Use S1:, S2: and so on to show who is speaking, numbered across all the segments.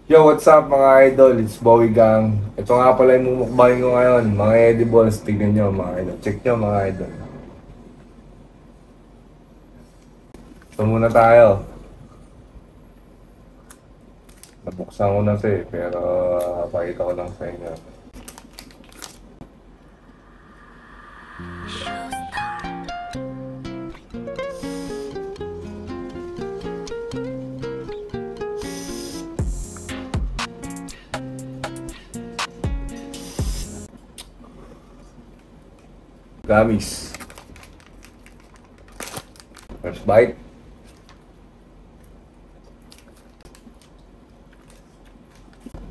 S1: Yo, what's up mga idol? It's Bowie Gang. Ito nga pala yung mumukbangin ko ngayon. Mga edibles, tignan nyo mga idol. Check nyo mga idol. Ito muna tayo. Nabuksan ko na ito pero pakita ko lang sa inyo. Gummies. First bite.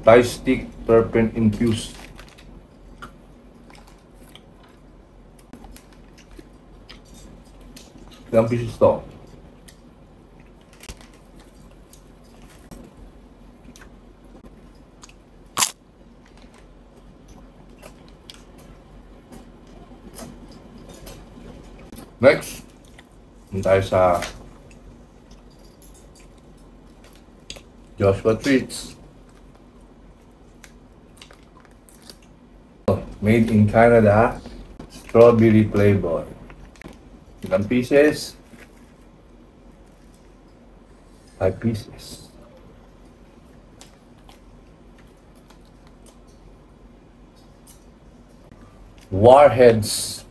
S1: Thai stick terpene infused. Ilang pieces to? Next, tayo sa Joshua Treats. Made in Canada, strawberry flavor. Ilang pieces? 5 pieces. Warheads.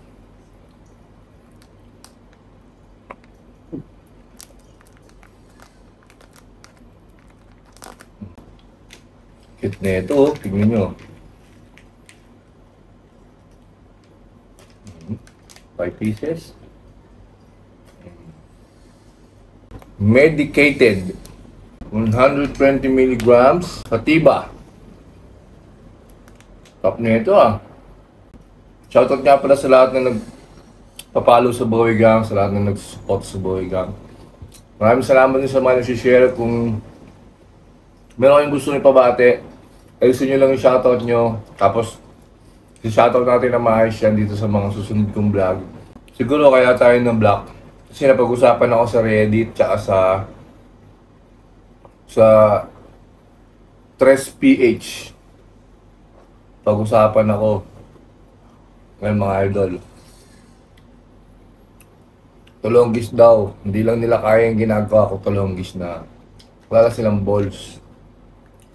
S1: Cute na ito, tignan nyo. 5 pieces. Medicated. 120 milligrams. Sativa. Top na ito ah. Shoutout nga pala sa lahat na nagpapalo sa Bowie Gang, sa lahat na nag-support sa Bowie Gang. Maraming salamat din sa mga nag-share. Kung meron kayong gusto nyo pabate, ayusin nyo lang yung shoutout nyo. Tapos, shoutout natin na maayos yan dito sa mga susunod kong vlog. Siguro kaya tayo ng vlog. Kasi napag-usapan ako sa Reddit tsaka sa 3PH. Pag-usapan ako ngayon mga idol. Tulonggis daw. Hindi lang nila kaya yung ginagawa ko tulonggis na wala silang balls.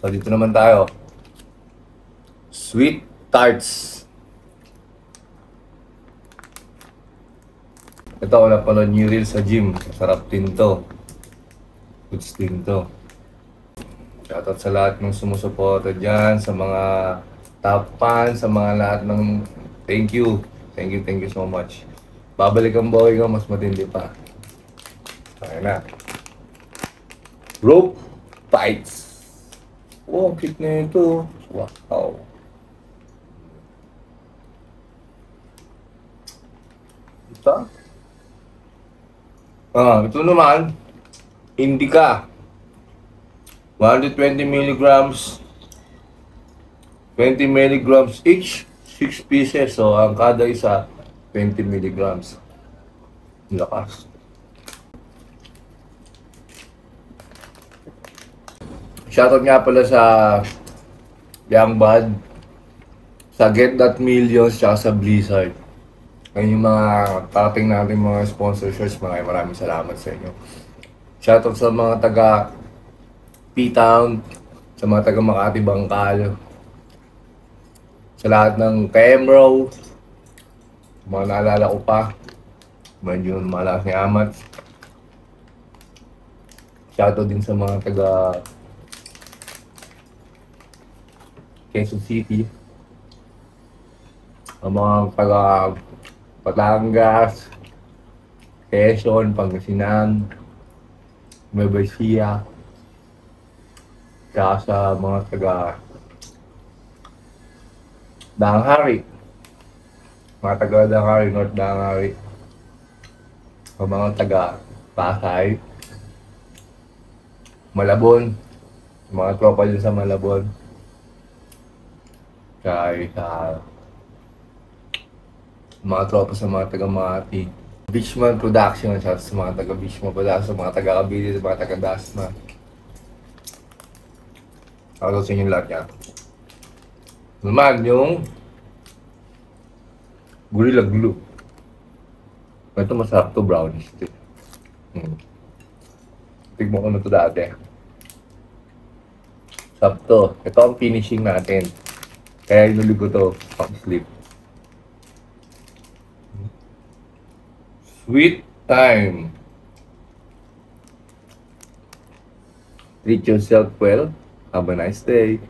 S1: So dito naman tayo. Sweet tarts. Ito ako napanood new reel sa gym. Sarap din to. Goods din to. Shoutout sa lahat ng sumusuporta dyan. Sa mga top fans. Sa mga lahat ng thank you. Thank you so much. Babalik ang Bowie ko. Mas matindi pa. Kaya na. Rope fights. Oh, cute na ito. Wow. Ito? Ito naman, Indica. 120 milligrams, 20 milligrams each, 6 pieces. So, ang kada isa, 20 milligrams. Lakas. Shoutout nga pala sa Young Bad, sa Get That Millions, tsaka sa Blizzard. Ngayon yung mga parating natin mga sponsorships, maraming salamat sa inyo. Shoutout sa mga taga P-Town, sa mga taga Makati Bangkal, sa lahat ng Kemro, mga naalala ko pa, medyo malakas ni Amat. Shoutout din sa mga taga Quezon City, ang mga taga Batangas, Quezon, Pangasinan, Nueva Ecija, kaya sa mga taga Danghari, mga taga Danghari, North Danghari, ang mga taga Pasay, Malabon, mga tropa din sa Malabon, kaya sa mga tropa sa mga taga Makati, Beachman Production, at sa mga taga Beachman Production, sa mga taga Cavite, sa mga taga Dasma. Shoutout sa inyo lahat yan. Naman, yung Gorilla Glue. Ito masarap to, brownies. Tignan ko na to dati. Sarap to. Ito ang finishing natin. Kaya inulig ko to, pang-sleep. Sweet time. Treat yourself well. Have a nice day.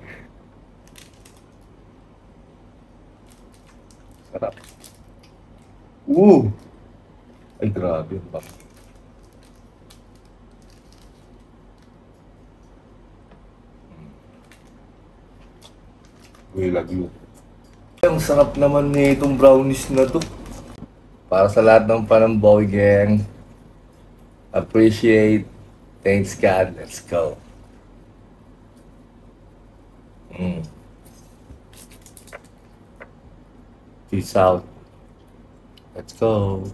S1: Sarap. Ay, grabe. Gorilla Glue. Ang sarap naman nitong brownies na to. Para sa lahat ng Panamboy gang. Appreciate. Thanks God. Let's go. Peace out. Let's go.